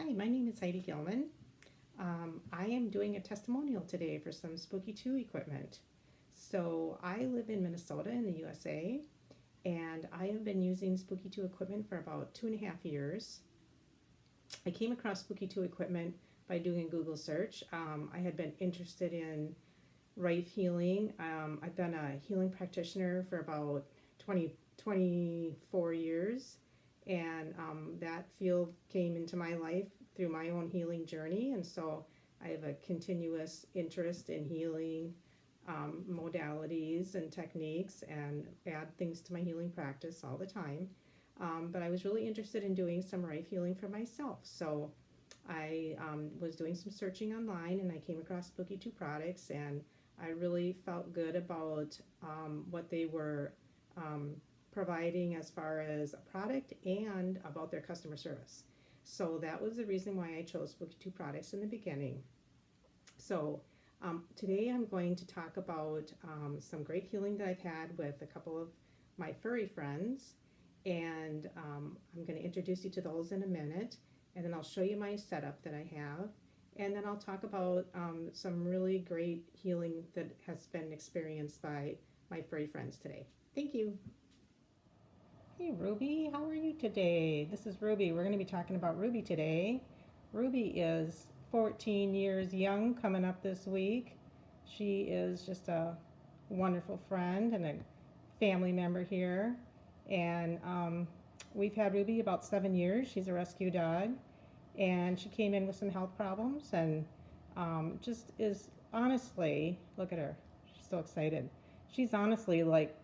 Hi, my name is Heidi Gilman. I am doing a testimonial today for some Spooky2 equipment. So I live in Minnesota in the USA, and I have been using Spooky2 equipment for about 2.5 years. I came across Spooky2 equipment by doing a Google search. I had been interested in Rife healing. I've been a healing practitioner for about 24 years, and that field came into my life through my own healing journey, and so I have a continuous interest in healing modalities and techniques and add things to my healing practice all the time. But I was really interested in doing some Rife healing for myself, so I was doing some searching online, and I came across Spooky2 products, and I really felt good about what they were providing as far as a product and about their customer service. So that was the reason why I chose Spooky2 products in the beginning. So today I'm going to talk about some great healing that I've had with a couple of my furry friends, and I'm going to introduce you to those in a minute, and then I'll show you my setup that I have, and then I'll talk about some really great healing that has been experienced by my furry friends today. Thank you. Hey Ruby, how are you today? This is Ruby. We're going to be talking about Ruby today. Ruby is 14 years young, coming up this week. She is just a wonderful friend and a family member here. And we've had Ruby about 7 years. She's a rescue dog. And she came in with some health problems and just is honestly, look at her, she's so excited. She's honestly like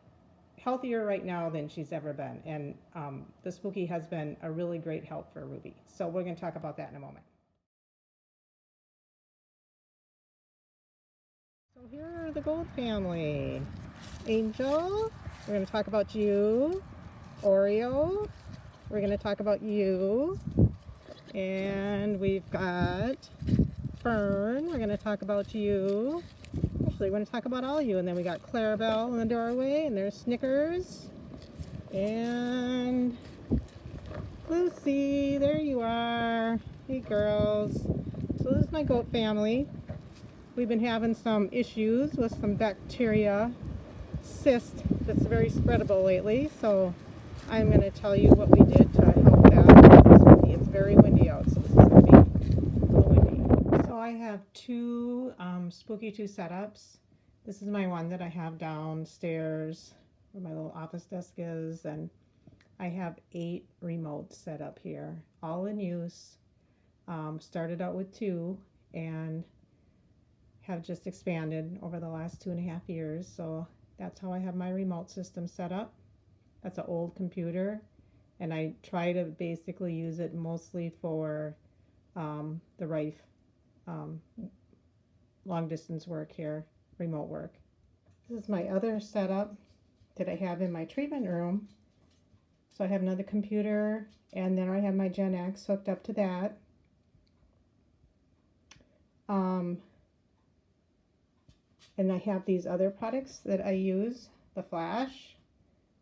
healthier right now than she's ever been, and the Spooky has been a really great help for Ruby. So we're going to talk about that in a moment. So here are the Gold family. Angel, we're going to talk about you. Oreo, we're going to talk about you. And we've got Fern, we're going to talk about you. Actually, we're going to talk about all you. And then we got Clarabelle in the doorway, and there's Snickers. And Lucy, there you are. Hey, girls. So this is my goat family. We've been having some issues with some bacteria cyst that's very spreadable lately. So I'm going to tell you what we did to help that. It's very windy out, so this is going to be a little windy. So I have two Spooky2 setups. This is my one that I have downstairs where my little office desk is, and I have 8 remotes set up here, all in use. Started out with 2 and have just expanded over the last 2.5 years. So that's how I have my remote system set up. That's an old computer, and I try to basically use it mostly for the Rife long distance work here, remote work. This is my other setup that I have in my treatment room. So I have another computer, and then I have my Gen X hooked up to that. And I have these other products that I use, the Flash,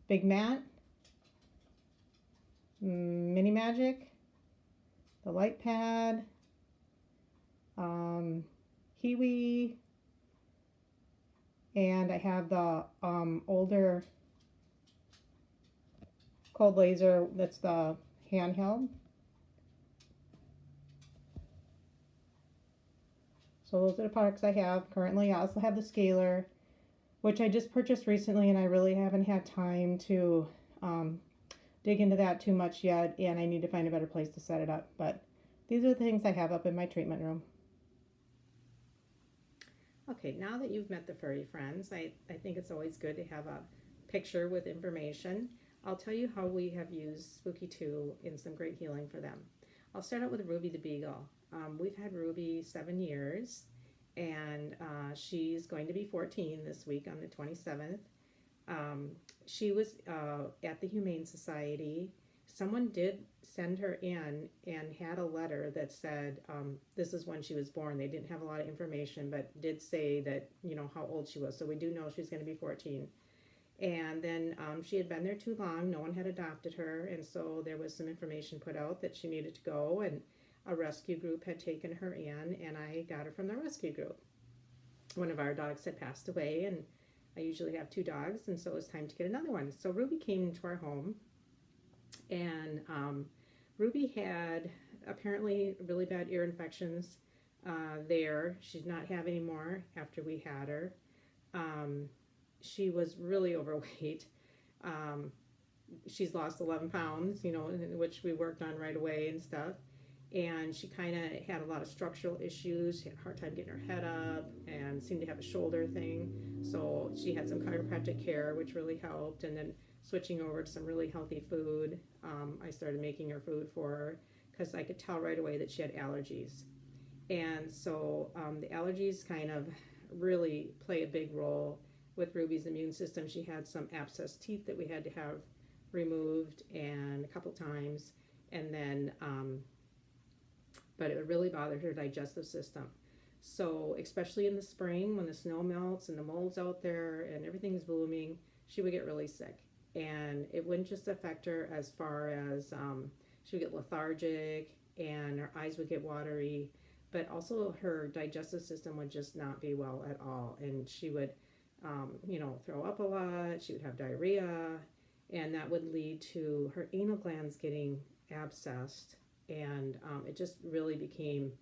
Big Mat, Mini Magic, the Light Pad, Kiwi, and I have the older cold laser that's the handheld. So those are the products I have currently. I also have the scaler, which I just purchased recently, and I really haven't had time to dig into that too much yet, and I need to find a better place to set it up. But these are the things I have up in my treatment room. Okay, now that you've met the furry friends, I think it's always good to have a picture with information. I'll tell you how we have used Spooky2 in some great healing for them. I'll start out with Ruby the Beagle. We've had Ruby 7 years, and she's going to be 14 this week on the 27th. She was at the Humane Society. Someone did send her in and had a letter that said this is when she was born. They didn't have a lot of information, but did say that, you know, how old she was. So we do know she's going to be 14. And then she had been there too long. No one had adopted her, and so there was some information put out that she needed to go. And a rescue group had taken her in, and I got her from the rescue group. One of our dogs had passed away, and I usually have 2 dogs, and so it was time to get another one. So Ruby came into our home, and Ruby had apparently really bad ear infections there. She's not have any more after we had her. She was really overweight. Um, she's lost 11 pounds, which we worked on right away and stuff. And she kind of had a lot of structural issues. She had a hard time getting her head up and seemed to have a shoulder thing. So she had some chiropractic care, which really helped. And then switching over to some really healthy food. I started making her food for her because I could tell right away that she had allergies. And so the allergies kind of really play a big role with Ruby's immune system. She had some abscessed teeth that we had to have removed and a couple times. And then but it really bothered her digestive system. So especially in the spring when the snow melts and the mold's out there and everything's blooming, she would get really sick. And it wouldn't just affect her as far as she would get lethargic and her eyes would get watery, but also her digestive system would just not be well at all. And she would, throw up a lot, she would have diarrhea, and that would lead to her anal glands getting abscessed. And it just really became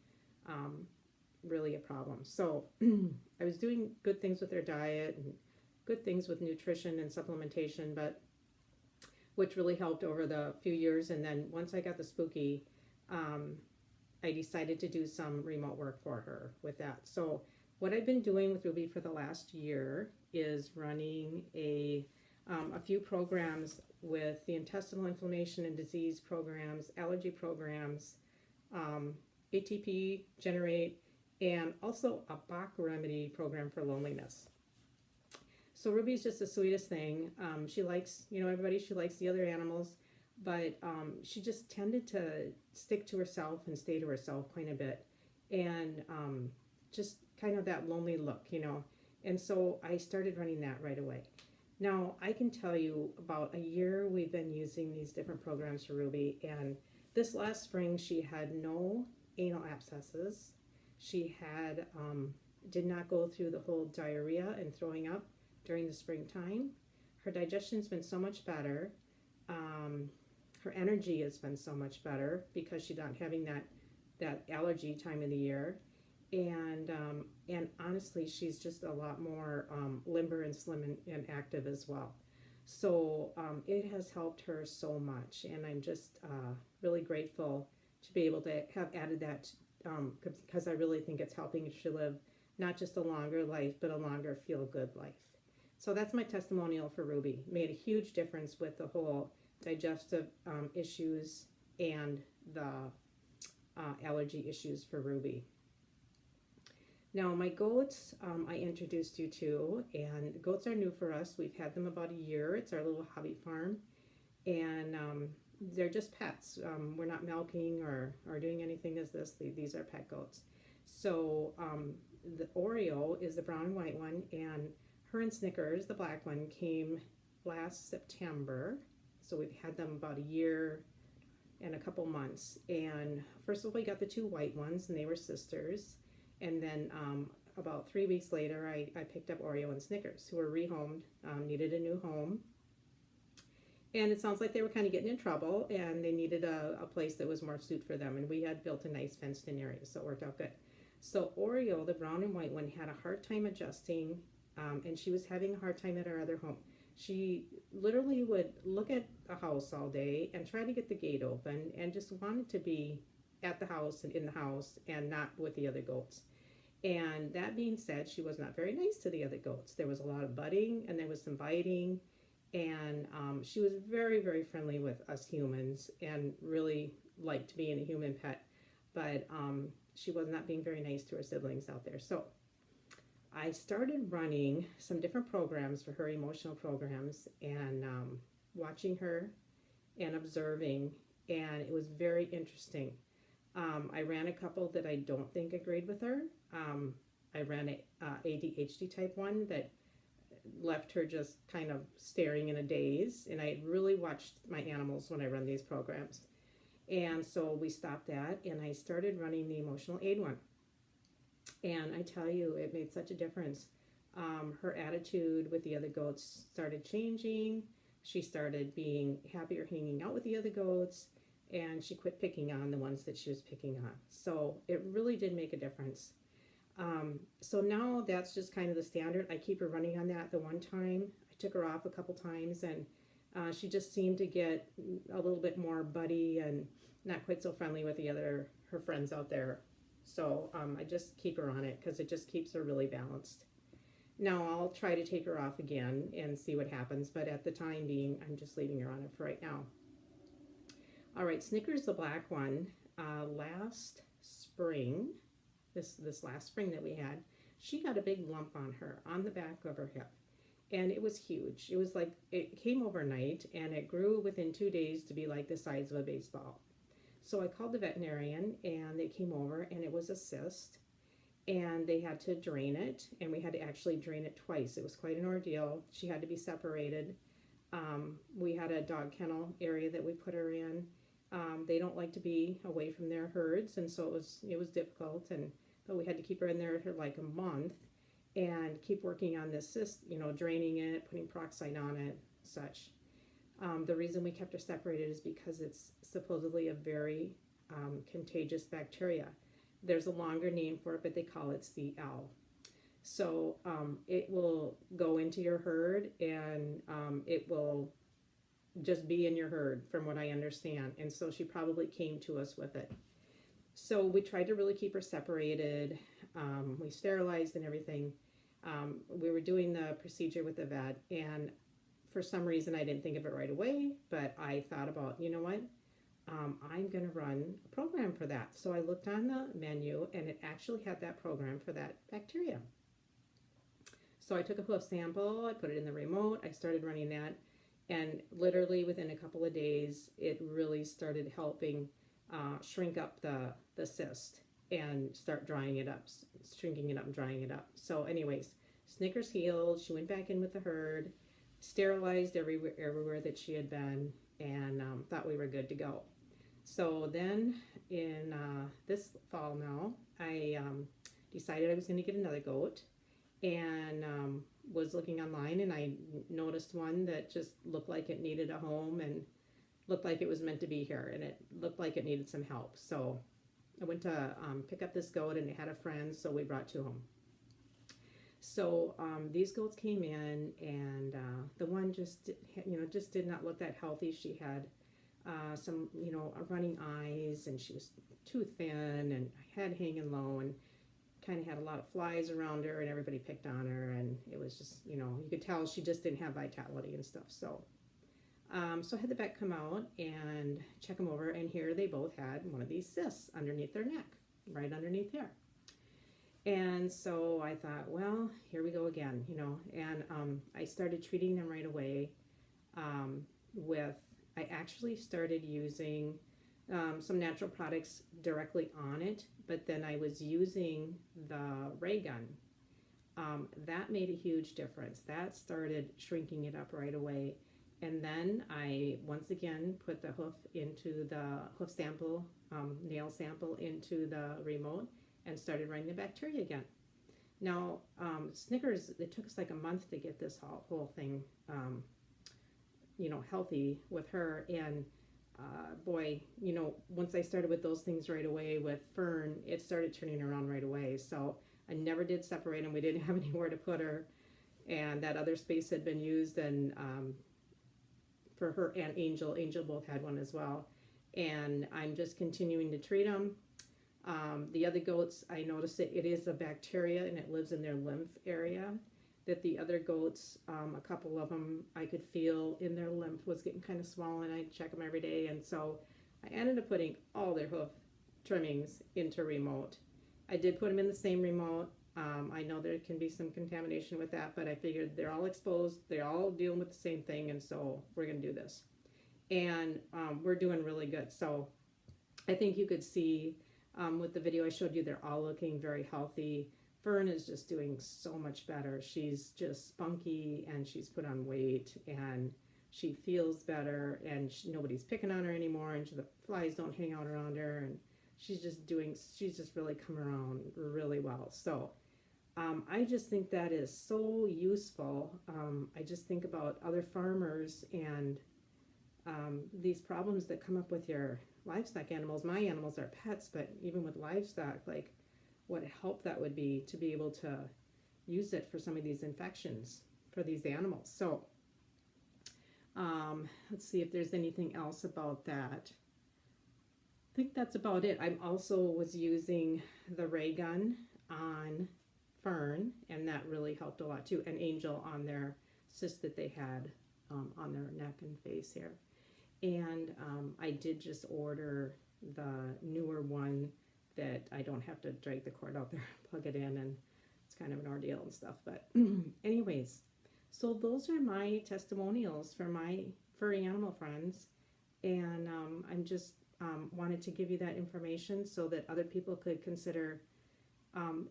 really a problem. So I was doing good things with her diet and good things with nutrition and supplementation, but which really helped over the few years. And then once I got the Spooky, I decided to do some remote work for her with that. So what I've been doing with Ruby for the last year is running a few programs with the intestinal inflammation and disease programs, allergy programs, ATP Generate, and also a Bach remedy program for loneliness. So Ruby's just the sweetest thing. She likes, everybody. She likes the other animals, but she just tended to stick to herself and stay to herself quite a bit, and just kind of that lonely look, And so I started running that right away. Now, I can tell you about a year we've been using these different programs for Ruby, and this last spring she had no anal abscesses. She had did not go through the whole diarrhea and throwing up during the springtime. Her digestion's been so much better. Her energy has been so much better because she's not having that allergy time of the year. And honestly, she's just a lot more limber and slim and active as well. So it has helped her so much, and I'm just really grateful to be able to have added that because I really think it's helping her live not just a longer life, but a longer feel-good life. So that's my testimonial for Ruby. Made a huge difference with the whole digestive issues and the allergy issues for Ruby. Now, my goats, I introduced you to, and goats are new for us. We've had them about a year. It's our little hobby farm, and they're just pets. We're not milking or doing anything as this. These are pet goats. So the Oreo is the brown and white one, and her and Snickers, the black one, came last September. So we've had them about a year and a couple months. And first of all, we got the 2 white ones, and they were sisters. And then about 3 weeks later, I picked up Oreo and Snickers, who were rehomed, needed a new home. And it sounds like they were kind of getting in trouble, and they needed a place that was more suited for them. And we had built a nice fenced-in area, so it worked out good. So Oreo, the brown and white one, had a hard time adjusting, and she was having a hard time at our other home. She literally would look at the house all day and try to get the gate open and just wanted to be at the house and in the house and not with the other goats. And that being said, she was not very nice to the other goats. There was a lot of butting and there was some biting, and she was very, very friendly with us humans and really liked being a human pet, but she was not being very nice to her siblings out there. So I started running some different programs for her, emotional programs, and watching her and observing, and it was very interesting. I ran a couple that I don't think agreed with her. I ran a ADHD type one that left her just kind of staring in a daze, and I really watched my animals when I run these programs. And so we stopped that, and I started running the emotional aid one. And I tell you, it made such a difference. Her attitude with the other goats started changing. She started being happier hanging out with the other goats, and she quit picking on the ones that she was picking on. So it really did make a difference. So now that's just kind of the standard. I keep her running on that. The one time I took her off a couple times, and she just seemed to get a little bit more buddy and not quite so friendly with her friends out there. So I just keep her on it because it just keeps her really balanced. Now I'll try to take her off again and see what happens, but at the time being, I'm just leaving her on it for right now. All right, Snickers, the black one, last spring, this last spring that we had, she got a big lump on her, on the back of her hip. And it was huge. It was like, it came overnight, and it grew within 2 days to be like the size of a baseball. So I called the veterinarian, and they came over, and it was a cyst. And they had to drain it, and we had to actually drain it twice. It was quite an ordeal. She had to be separated. We had a dog kennel area that we put her in. They don't like to be away from their herds, and so it was difficult. But we had to keep her in there for like a month and keep working on this cyst, draining it, putting peroxide on it, such. The reason we kept her separated is because it's supposedly a very contagious bacteria. There's a longer name for it, but they call it CL. So it will go into your herd, and it will just be in your herd, from what I understand. And so she probably came to us with it. So we tried to really keep her separated. We sterilized and everything. We were doing the procedure with the vet, and for some reason I didn't think of it right away, but I thought about, you know what? I'm going to run a program for that. So I looked on the menu, and it actually had that program for that bacteria. So I took a hoof sample, I put it in the remote, I started running that, and literally within a couple of days, it really started helping shrink up the cyst and start drying it up, shrinking it up and drying it up. So anyways, Snickers healed, she went back in with the herd, sterilized everywhere that she had been, and thought we were good to go. So then in this fall now, I decided I was going to get another goat, and was looking online, and I noticed one that just looked like it needed a home and looked like it was meant to be here, and it looked like it needed some help. So I went to pick up this goat, and it had a friend, so we brought two home. So these goats came in, and the one just did not look that healthy. She had some running eyes, and she was too thin, and head hanging low, and kind of had a lot of flies around her, and everybody picked on her, and it was just, you could tell she just didn't have vitality and stuff. So so I had the vet come out and check them over, and here they both had one of these cysts underneath their neck, right underneath there. And so I thought, well, here we go again, and I started treating them right away I actually started using some natural products directly on it, but then I was using the ray gun. That made a huge difference. That started shrinking it up right away. And then I once again put the hoof sample, nail sample into the remote and started running the bacteria again. Now, Snickers, it took us like a month to get this whole thing, healthy with her. And boy, once I started with those things right away with Fern, it started turning around right away. So I never did separate them. We didn't have anywhere to put her. And that other space had been used, and for her and Angel both had one as well. And I'm just continuing to treat them. The other goats, I noticed it is a bacteria, and it lives in their lymph area. That the other goats, a couple of them, I could feel in their lymph was getting kind of swollen. I'd check them every day, and so I ended up putting all their hoof trimmings into remote. I did put them in the same remote. I know there can be some contamination with that, but I figured they're all exposed, they're all dealing with the same thing, and so we're going to do this. And we're doing really good. So I think you could see with the video I showed you, they're all looking very healthy. Fern is just doing so much better. She's just spunky, and she's put on weight, and she feels better, and nobody's picking on her anymore, and the flies don't hang out around her, and she's just really come around really well. So I just think that is so useful. I just think about other farmers and these problems that come up with your livestock animals. My animals are pets, but even with livestock, like what help that would be to be able to use it for some of these infections for these animals. So let's see if there's anything else about that. I think that's about it. I also was using the ray gun on Fern, and that really helped a lot too. And Angel on their cyst that they had on their neck and face here. And I did just order the newer one that I don't have to drag the cord out there, plug it in, and it's kind of an ordeal and stuff. But anyways, so those are my testimonials for my furry animal friends. And I'm just wanted to give you that information so that other people could consider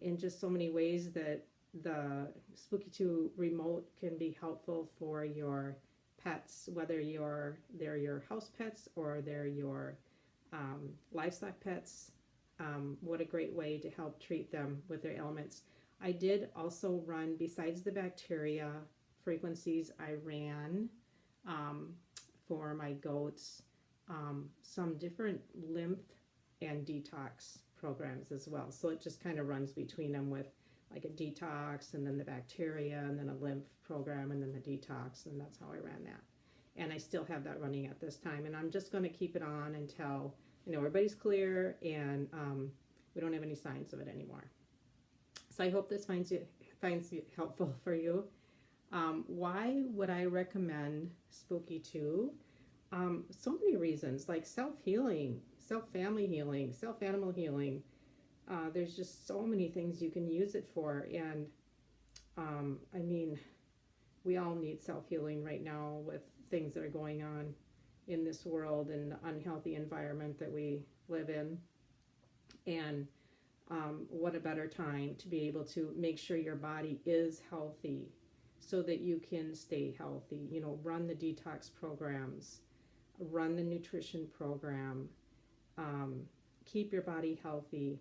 in just so many ways that the Spooky2 remote can be helpful for your pets, whether they're your house pets or they're your livestock pets. What a great way to help treat them with their ailments. I did also run, besides the bacteria frequencies, I ran for my goats some different lymph and detox programs as well. So it just kind of runs between them with like a detox and then the bacteria and then a lymph program and then the detox, and that's how I ran that. And I still have that running at this time, and I'm just going to keep it on until everybody's clear and we don't have any signs of it anymore. So I hope this finds it helpful for you. Why would I recommend Spooky2? So many reasons, like self-healing, self-family healing, self-animal healing. There's just so many things you can use it for. And I mean, we all need self-healing right now with things that are going on in this world and the unhealthy environment that we live in. And what a better time to be able to make sure your body is healthy so that you can stay healthy. Run the detox programs, run the nutrition program, keep your body healthy.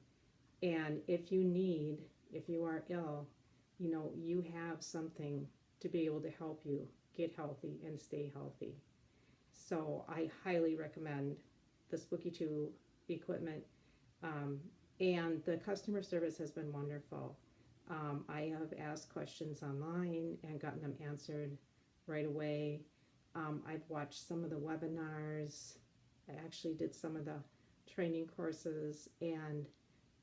And if you are ill, you have something to be able to help you get healthy and stay healthy. So I highly recommend the Spooky2 equipment. And the customer service has been wonderful. I have asked questions online and gotten them answered right away. I've watched some of the webinars. I actually did some of the training courses, and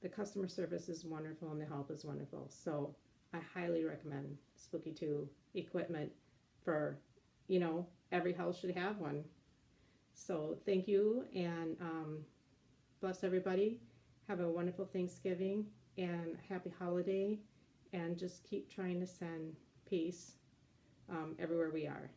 the customer service is wonderful and the help is wonderful. So I highly recommend Spooky2 equipment for, every house should have one. So thank you, and bless everybody. Have a wonderful Thanksgiving and happy holiday, and just keep trying to send peace everywhere we are.